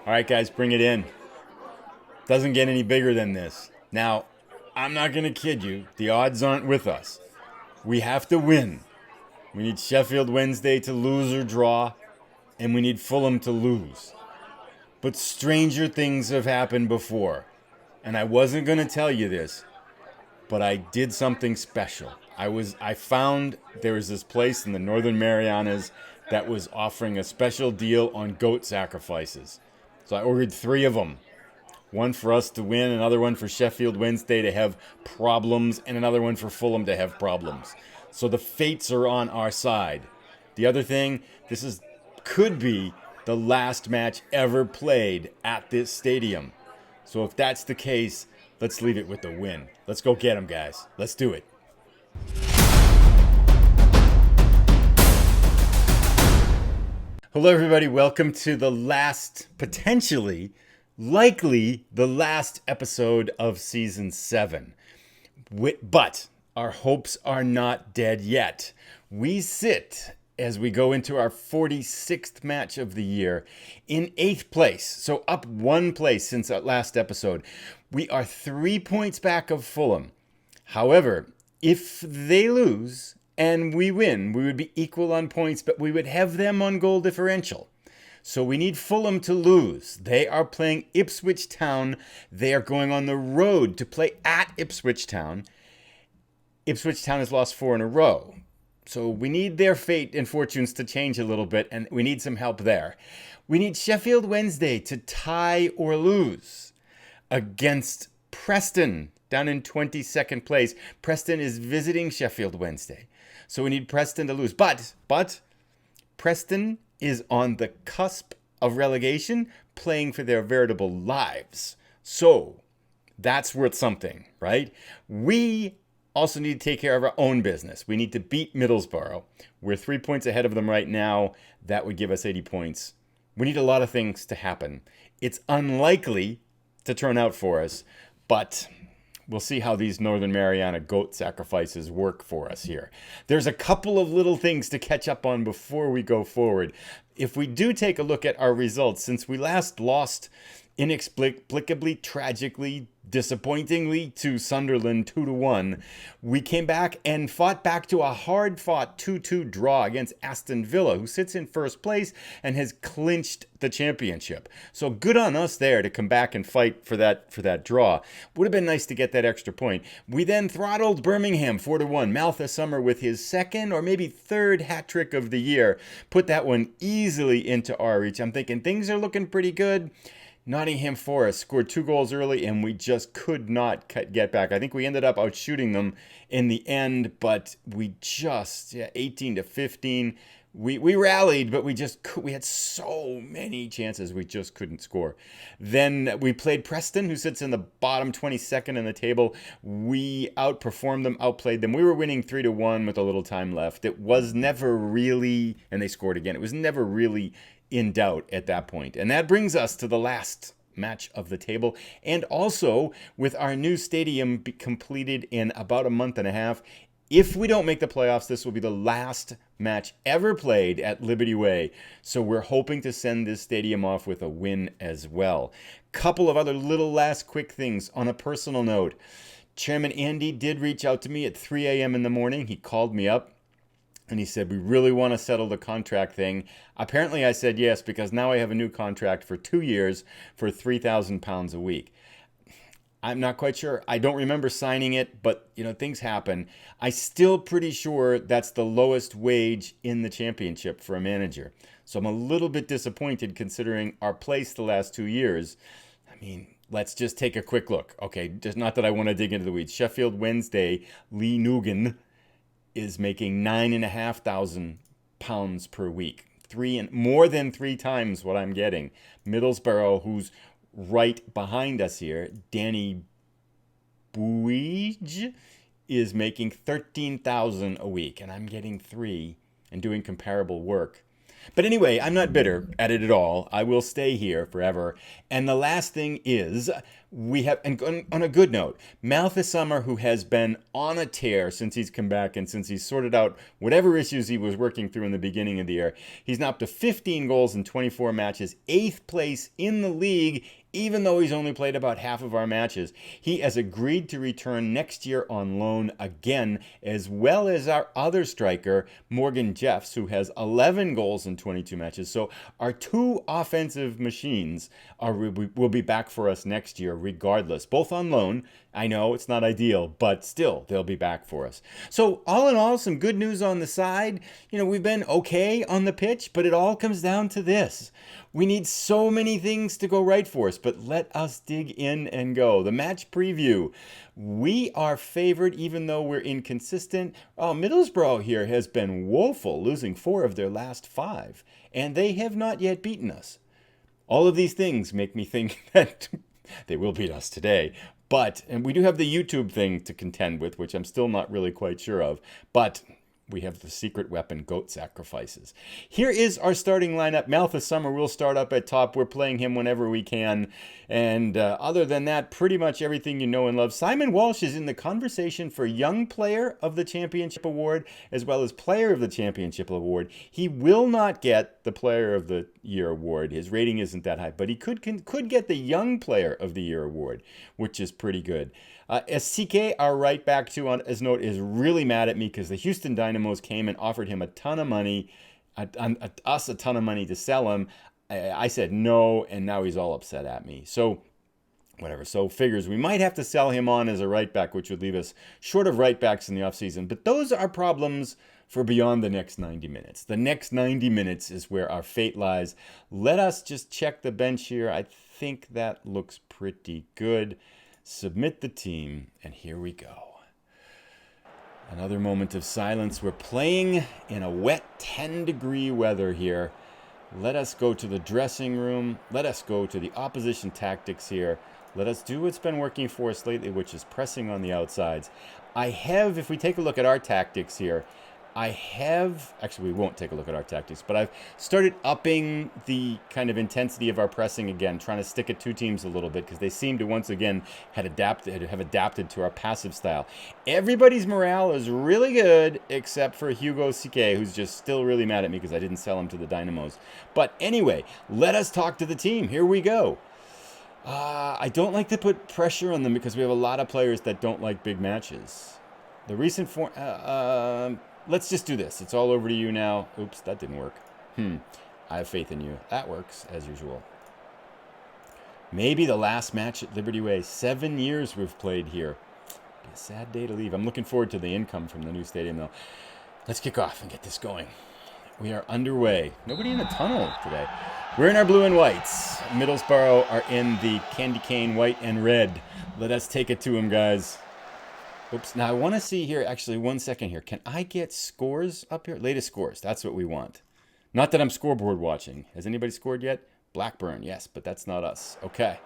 All right, guys, bring it in. Doesn't get any bigger than this. Now, I'm not going to kid you. The odds aren't with us. We have to win. We need Sheffield Wednesday to lose or draw, and we need Fulham to lose. But stranger things have happened before. And I wasn't going to tell you this, but I did something special. I found there was this place in the Northern Marianas that was offering a special deal on goat sacrifices. So I ordered 3 of them. One for us to win, another one for Sheffield Wednesday to have problems, and another one for Fulham to have problems. So the fates are on our side. The other thing, could be the last match ever played at this stadium. So if that's the case, let's leave it with the win. Let's go get them, guys. Let's do it. Hello, everybody. Welcome to the last, likely the last episode of season 7. But our hopes are not dead yet. We sit, as we go into our 46th match of the year, in 8th place. So up 1 place since our last episode. We are 3 points back of Fulham. However, if they lose and we win, we would be equal on points, but we would have them on goal differential. So we need Fulham to lose. They are playing Ipswich Town. They are going on the road to play at Ipswich Town. Ipswich Town has lost 4 in a row. So we need their fate and fortunes to change a little bit, and we need some help there. We need Sheffield Wednesday to tie or lose against Preston down in 22nd place. Preston is visiting Sheffield Wednesday. So we need Preston to lose. But Preston is on the cusp of relegation, playing for their veritable lives. So that's worth something, right? We also need to take care of our own business. We need to beat Middlesbrough. We're 3 points ahead of them right now. That would give us 80 points. We need a lot of things to happen. It's unlikely to turn out for us, but we'll see how these Northern Mariana goat sacrifices work for us here. There's a couple of little things to catch up on before we go forward. If we do take a look at our results, since we last lost inexplicably, tragically, disappointingly to Sunderland 2-1, we came back and fought back to a hard-fought 2-2 draw against Aston Villa, who sits in first place and has clinched the championship. So good on us there to come back and fight for that draw. Would have been nice to get that extra point. We then throttled Birmingham 4-1. Maltha Summer with his second or maybe third hat trick of the year put that one easily into our reach. I'm thinking things are looking pretty good. Nottingham Forest scored 2 goals early, and we just could not get back. I think we ended up outshooting them in the end, but we just, 18-15. We rallied, but we had so many chances we just couldn't score. Then we played Preston, who sits in the bottom 22nd in the table. We outperformed them, outplayed them. We were winning 3-1 with a little time left. It was never really, and they scored again. It was never really in doubt at that point. And that brings us to the last match of the table. And also, with our new stadium completed in about a month and a half, if we don't make the playoffs, this will be the last match ever played at Liberty Way. So we're hoping to send this stadium off with a win as well. Couple of other little last quick things on a personal note. Chairman Andy did reach out to me at 3 a.m. in the morning. He called me up and he said, we really want to settle the contract thing. Apparently I said yes, because now I have a new contract for 2 years for £3,000 a week. I'm not quite sure. I don't remember signing it, but things happen. I'm still pretty sure that's the lowest wage in the championship for a manager. So I'm a little bit disappointed considering our place the last 2 years. I mean, let's just take a quick look. Okay, just not that I want to dig into the weeds. Sheffield Wednesday, Lee Nugan is making £9,500 per week. More than 3 times what I'm getting. Middlesbrough, who's right behind us here, Danny Buige, is making $13,000 a week, and I'm getting 3 and doing comparable work. But anyway, I'm not bitter at it at all. I will stay here forever. And the last thing is, we have, and on a good note, Malthus Summer, who has been on a tear since he's come back and since he's sorted out whatever issues he was working through in the beginning of the year, he's now up to 15 goals in 24 matches, 8th place in the league, even though he's only played about half of our matches. He has agreed to return next year on loan again, as well as our other striker, Morgan Jeffs, who has 11 goals in 22 matches. So our two offensive machines will be back for us next year regardless, both on loan. I know it's not ideal, but still, they'll be back for us. So all in all, some good news on the side. You know, we've been okay on the pitch, but it all comes down to this. We need so many things to go right for us, but let us dig in and go. The match preview. We are favored even though we're inconsistent. Oh, Middlesbrough here has been woeful, losing 4 of their last 5, and they have not yet beaten us. All of these things make me think that they will beat us today. And we do have the YouTube thing to contend with, which I'm still not really quite sure of. But we have the secret weapon, goat sacrifices. Here is our starting lineup. Malthus Summer will start up at top. We're playing him whenever we can. And other than that, pretty much everything you know and love. Simon Walsh is in the conversation for Young Player of the Championship Award, as well as Player of the Championship Award. He will not get the Player of the Year Award. His rating isn't that high, but he could get the Young Player of the Year Award, which is pretty good. SCK, our right back, too, on his note, is really mad at me because the Houston Dynamos came and offered him a ton of money, us a ton of money to sell him. I said no, and now he's all upset at me. So, whatever. So, figures we might have to sell him on as a right back, which would leave us short of right backs in the offseason. But those are problems for beyond the next 90 minutes. The next 90 minutes is where our fate lies. Let us just check the bench here. I think that looks pretty good. Submit the team, and here we go. Another moment of silence. We're playing in a wet 10-degree weather here. Let us go to the dressing room. Let us go to the opposition tactics here. Let us do what's been working for us lately, which is pressing on the outsides. If we take a look at our tactics here, actually we won't take a look at our tactics, but I've started upping the kind of intensity of our pressing again, trying to stick at two teams a little bit because they seem to once again have adapted to our passive style. Everybody's morale is really good except for Hugo CK, who's just still really mad at me because I didn't sell him to the Dynamos. But anyway, let us talk to the team. Here we go. I don't like to put pressure on them because we have a lot of players that don't like big matches. The recent form... Let's just do this. It's all over to you now. Oops, that didn't work. I have faith in you. That works, as usual. Maybe the last match at Liberty Way. 7 years we've played here. Be a sad day to leave. I'm looking forward to the income from the new stadium, though. Let's kick off and get this going. We are underway. Nobody in the tunnel today. We're in our blue and whites. Middlesbrough are in the candy cane white and red. Let us take it to them, guys. Oops. Now, I want to see here, actually, 1 second here. Can I get scores up here? Latest scores. That's what we want. Not that I'm scoreboard watching. Has anybody scored yet? Blackburn, yes, but that's not us. Okay.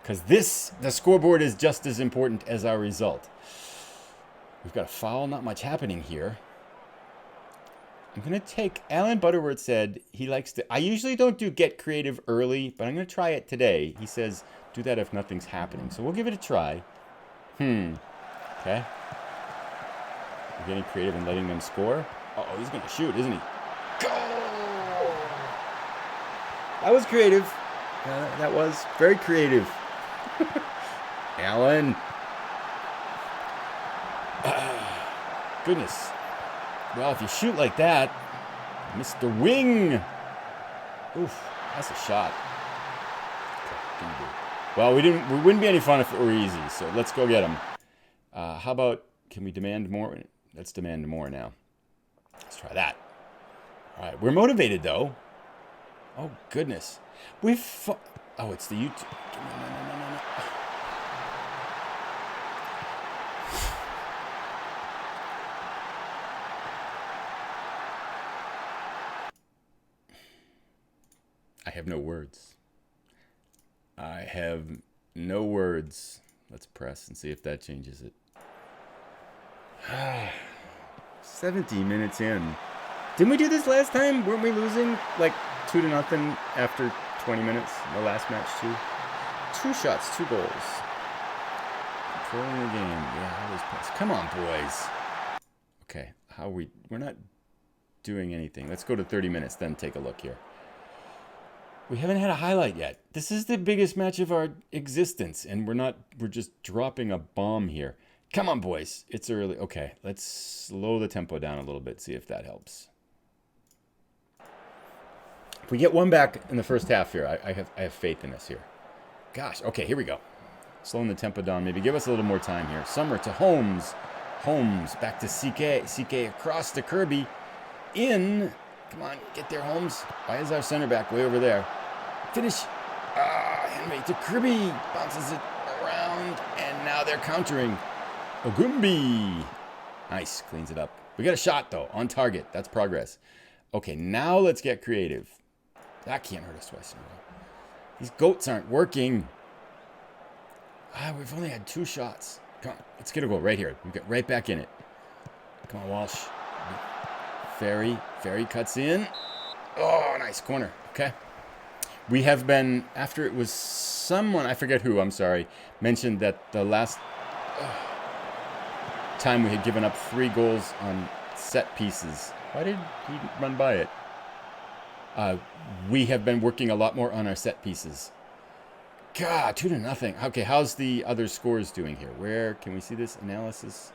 Because the scoreboard is just as important as our result. We've got a foul. Not much happening here. I'm going to take... Alan Butterworth said he likes to... I usually don't do get creative early, but I'm going to try it today. He says do that if nothing's happening. So we'll give it a try. Okay. We're getting creative and letting them score. Uh-oh, he's going to shoot, isn't he? Go! That was creative. That was very creative. Alan. Goodness. Well, if you shoot like that, Mr. Wing. Oof, that's a shot. Well, we wouldn't be any fun if it were easy, so let's go get him. How about, can we demand more? Let's demand more now. Let's try that. All right, we're motivated, though. Oh, goodness. Oh, it's the YouTube. No. I have no words. I have no words. Let's press and see if that changes it. 17 minutes in. Didn't we do this last time? Weren't we losing like 2-0 after 20 minutes? The last match too. 2 shots, 2 goals. Controlling the game. Yeah, always pass. Come on, boys. Okay, we're not doing anything. Let's go to 30 minutes, then take a look here. We haven't had a highlight yet. This is the biggest match of our existence, and we're just dropping a bomb here. Come on, boys. It's early. Okay, let's slow the tempo down a little bit, see if that helps. If we get one back in the first half here, I have faith in us here. Gosh, okay, here we go. Slowing the tempo down, maybe give us a little more time here. Summer to Holmes. Holmes back to CK. CK across to Kirby. In. Come on, get there, Holmes. Why is our center back way over there? Finish. Henry to Kirby. Bounces it around, and now they're countering. Ogumbi. Nice, cleans it up. We got a shot, though, on target. That's progress. Okay, now let's get creative. That can't hurt us twice in a row. These goats aren't working. We've only had 2 shots. Come on, let's get a goal right here. We get right back in it. Come on, Walsh. Ferry cuts in. Oh, nice corner. Okay. We have been, after it was someone, I forget who, I'm sorry, mentioned that the last time we had given up 3 goals on set pieces. Why did he run by it? We have been working a lot more on our set pieces. God, 2-0. Okay, how's the other scores doing here? Where can we see this? Analysis,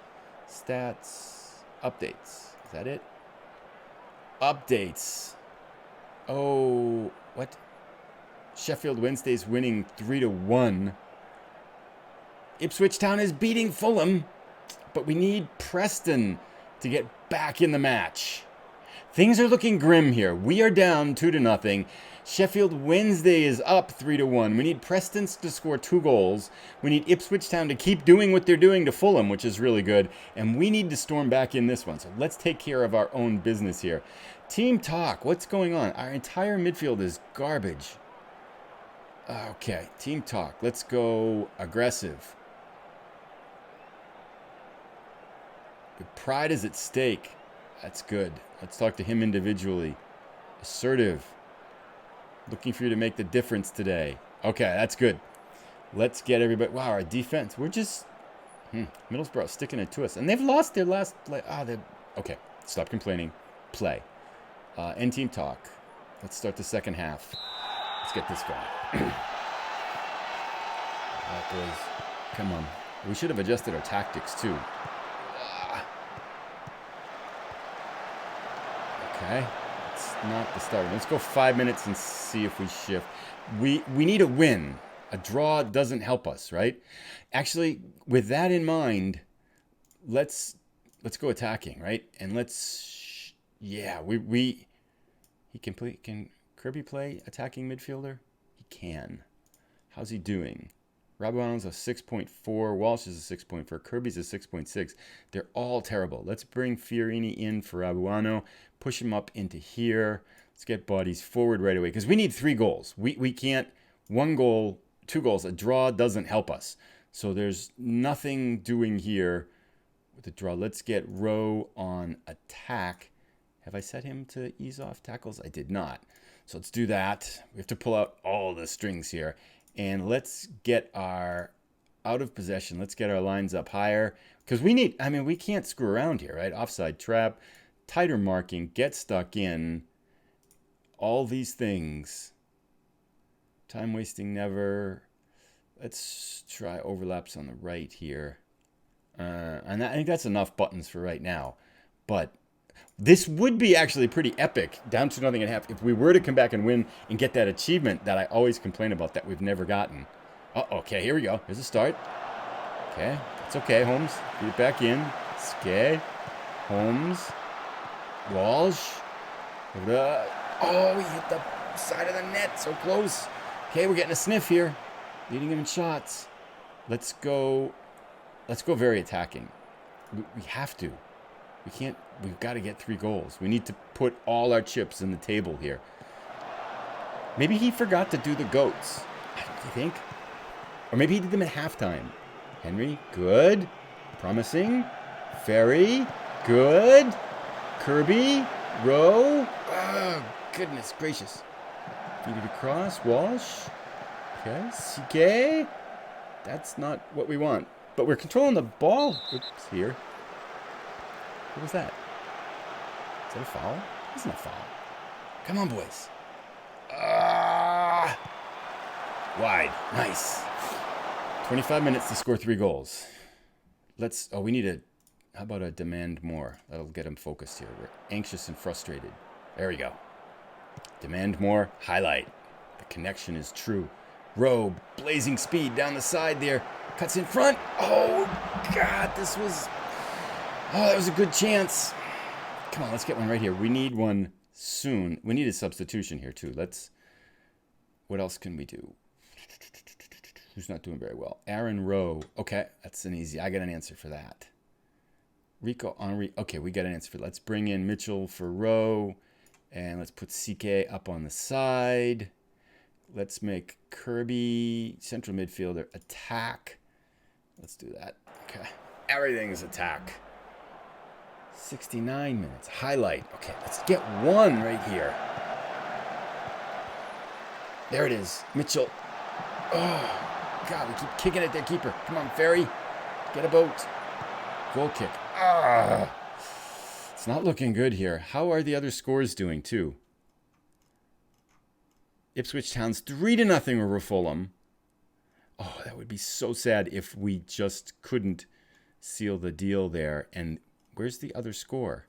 stats, updates. Is that it? Updates. Oh, what? Sheffield Wednesday's winning 3-1. Ipswich Town is beating Fulham, but we need Preston to get back in the match. Things are looking grim here. We are down 2-0. Sheffield Wednesday is up 3-1. We need Preston to score 2 goals. We need Ipswich Town to keep doing what they're doing to Fulham, which is really good. And we need to storm back in this one. So let's take care of our own business here. Team talk. What's going on? Our entire midfield is garbage. Okay, team talk. Let's go aggressive. The pride is at stake. That's good. Let's talk to him individually. Assertive. Looking for you to make the difference today. Okay, that's good. Let's get everybody. Wow, our defense. We're just Middlesbrough sticking it to us, and they've lost their last. Okay. Stop complaining. Play. End team talk. Let's start the second half. Let's get this going. All right, boys. Come on. We should have adjusted our tactics too. Okay. It's not the start. Let's go 5 minutes and see if we shift. We need a win. A draw doesn't help us, right? Actually, with that in mind, let's go attacking, right? And can Kirby play attacking midfielder? He can. How's he doing? Rabuano's a 6.4. Walsh is a 6.4. Kirby's a 6.6. They're all terrible. Let's bring Fiorini in for Rabuano. Push him up into here. Let's get bodies forward right away because we need 3 goals. We can't 1 goal, 2 goals. A draw doesn't help us. So there's nothing doing here with the draw. Let's get Rowe on attack. Have I set him to ease off tackles? I did not. So let's do that. We have to pull out all the strings here. And let's get our out of possession. Let's get our lines up higher. Because we can't screw around here, right? Offside trap, tighter marking, get stuck in. All these things. Time wasting never. Let's try overlaps on the right here. And I think that's enough buttons for right now. But this would be actually pretty epic, down to 0.5, if we were to come back and win and get that achievement that I always complain about that we've never gotten. Okay, here we go. Here's a start. Okay, it's okay, Holmes. Get it back in. Okay, Holmes. Walsh. Oh, we hit the side of the net. So close. Okay, we're getting a sniff here. Leading him in shots. Let's go very attacking. We have to. We've got to get 3 goals. We need to put all our chips in the table here. Maybe he forgot to do the goats. I think. Or maybe he did them at halftime. Henry, good. Promising. Ferry, good. Kirby, Rowe. Oh, goodness gracious. Feed it across. Walsh. Okay. CK. That's not what we want. But we're controlling the ball. Oops, here. What was that? Is that a foul? It's not a foul. Come on, boys. Wide. Nice. 25 minutes to score 3 goals. We need how about a demand more? That'll get him focused here. We're anxious and frustrated. There we go. Demand more. Highlight. The connection is true. Rowe, blazing speed down the side there. Cuts in front. Oh, God, that was a good chance. Come on, let's get one right here. We need one soon. We need a substitution here, too. What else can we do? Who's not doing very well? Aaron Rowe. Okay, that's an easy. I got an answer for that. Rico Henry. Okay, we got an answer for that. Let's bring in Mitchell for Rowe. And let's put CK up on the side. Let's make Kirby central midfielder attack. Let's do that. Okay. Everything's attack. 69 minutes. Highlight. Okay, let's get one right here. There it is. Mitchell. Oh, God, we keep kicking at their keeper. Come on, Ferry. Get a boat. Goal kick. It's not looking good here. How are the other scores doing, too? Ipswich Town's 3-0 over Fulham. Oh, that would be so sad if we just couldn't seal the deal there. And where's the other score?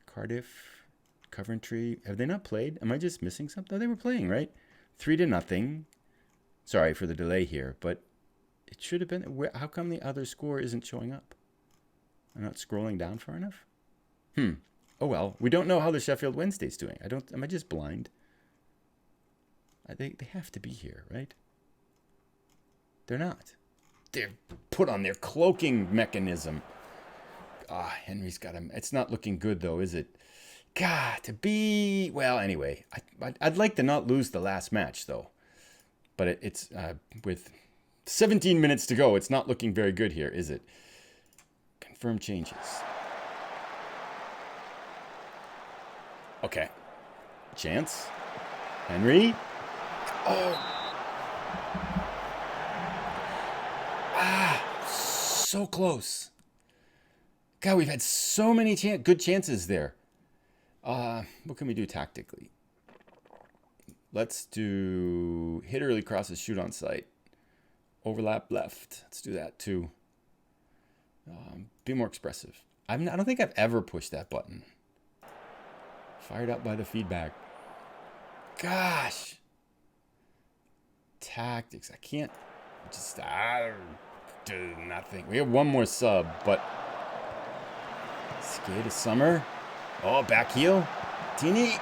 Cardiff, Coventry. Have they not played? Am I just missing something? No, they were playing, right? 3-0. Sorry for the delay here, but it should have been. How come the other score isn't showing up? I'm not scrolling down far enough? Oh, well. We don't know how the Sheffield Wednesday's doing. Am I just blind? They have to be here, right? They're not. They're put on their cloaking mechanism. Henry's got him. It's not looking good, though, is it? God, well, anyway. I'd like to not lose the last match, though. But it's with 17 minutes to go, it's not looking very good here, is it? Confirm changes. Okay. Chance. Henry. Oh. So close. God, we've had so many good chances there. What can we do tactically? Let's do hit early crosses, shoot on sight. Overlap left. Let's do that too. Be more expressive. I don't think I've ever pushed that button. Fired up by the feedback. Gosh. Tactics. I can't just do nothing. We have one more sub, but skate of summer. Oh, back heel. Teeny.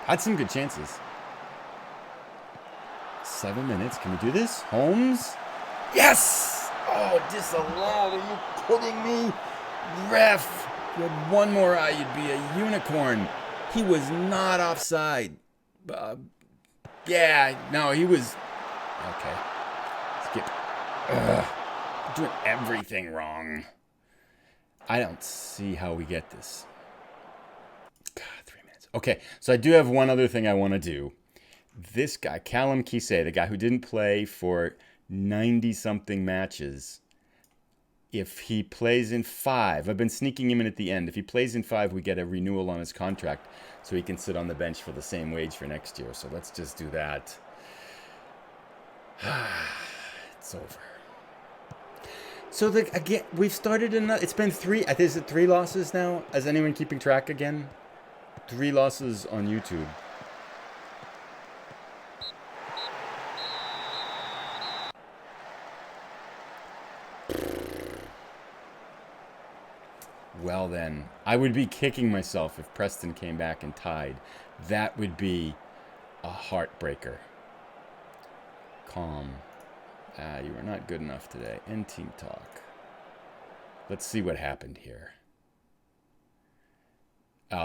Had some good chances. 7 minutes. Can we do this? Holmes. Yes! Oh, disallowed. Are you kidding me? Ref. If you had one more eye, you'd be a unicorn. He was not offside. No, he was. Okay. Skip. Doing everything wrong. I don't see how we get this. God, 3 minutes. Okay, so I do have one other thing I want to do. This guy, Callum Kise, the guy who didn't play for 90-something matches, if he plays in 5, I've been sneaking him in at the end. If he plays in 5, we get a renewal on his contract so he can sit on the bench for the same wage for next year. So let's just do that. It's over. So again, we've started another. It's been 3. Is it 3 losses now? Is anyone keeping track again? 3 losses on YouTube. Well then, I would be kicking myself if Preston came back and tied. That would be a heartbreaker. Calm. You were not good enough today. End team talk. Let's see what happened here.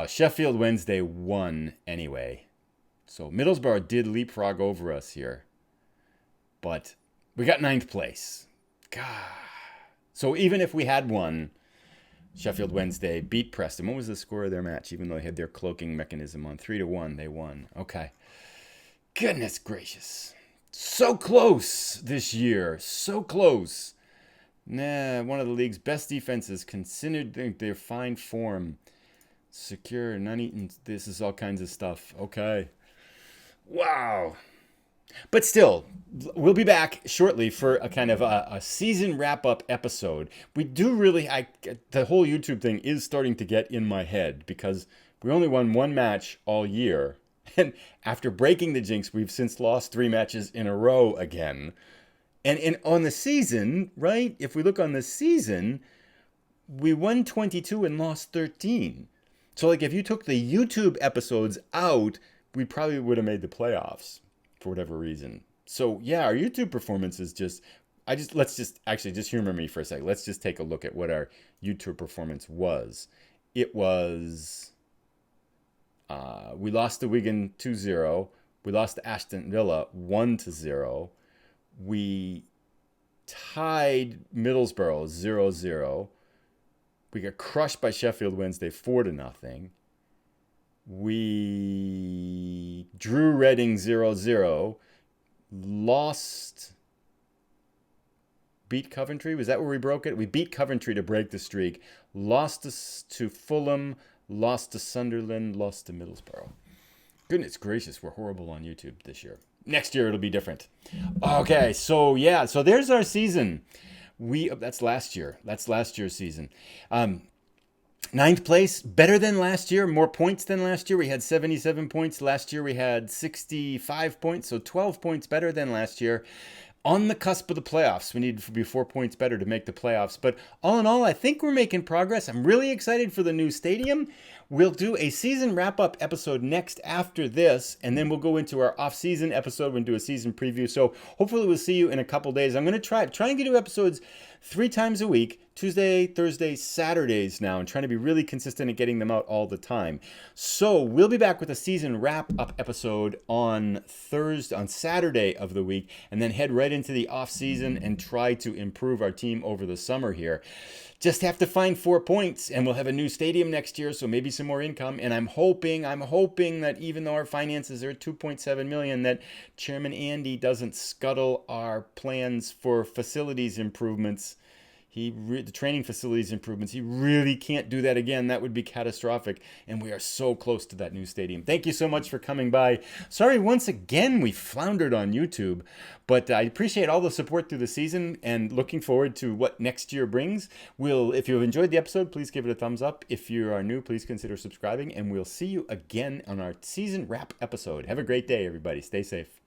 Sheffield Wednesday won anyway. So Middlesbrough did leapfrog over us here. But we got 9th place. God. So even if we had won, Sheffield Wednesday beat Preston. What was the score of their match? Even though they had their cloaking mechanism on 3-1, they won. Okay. Goodness gracious. So close this year. So close. One of the league's best defenses considered their fine form. Secure, Nuneaton. This is all kinds of stuff. Okay. Wow. But still, we'll be back shortly for a kind of a season wrap-up episode. We do really, the whole YouTube thing is starting to get in my head because we only won one match all year. And after breaking the jinx, we've since lost 3 matches in a row again. And on the season, right, if we look on the season, we won 22 and lost 13. So, like, if you took the YouTube episodes out, we probably would have made the playoffs for whatever reason. So, yeah, our YouTube performance is just humor me for a second. Let's just take a look at what our YouTube performance was. It was, we lost to Wigan 2-0. We lost to Aston Villa 1-0. We tied Middlesbrough 0-0. We got crushed by Sheffield Wednesday 4-0. We drew Reading 0-0. Beat Coventry. Was that where we broke it? We beat Coventry to break the streak. Lost to Fulham. Lost to Sunderland. Lost to Middlesbrough. Goodness gracious, we're horrible on YouTube this year. Next year it'll be different. Okay, so yeah, so there's our season. That's last year. That's last year's season. 9th place, better than last year, more points than last year. We had 77 points. Last year we had 65 points, so 12 points better than last year. On the cusp of the playoffs. We need to be 4 points better to make the playoffs. But all in all, I think we're making progress. I'm really excited for the new stadium. We'll do a season wrap-up episode next after this, and then we'll go into our off-season episode and do a season preview. So hopefully we'll see you in a couple days. I'm going to try and do episodes 3 times a week, Tuesday, Thursday, Saturdays now, and trying to be really consistent at getting them out all the time. So we'll be back with a season wrap-up episode on Saturday of the week, and then head right into the off-season and try to improve our team over the summer here. Just have to find 4 points, and we'll have a new stadium next year, so maybe some more income. And I'm hoping that even though our finances are at $2.7 million, that Chairman Andy doesn't scuttle our plans for facilities improvements. The training facilities improvements. He really can't do that again. That would be catastrophic. And we are so close to that new stadium. Thank you so much for coming by. Sorry, once again, we floundered on YouTube. But I appreciate all the support through the season and looking forward to what next year brings. If you've enjoyed the episode, please give it a thumbs up. If you are new, please consider subscribing. And we'll see you again on our season wrap episode. Have a great day, everybody. Stay safe.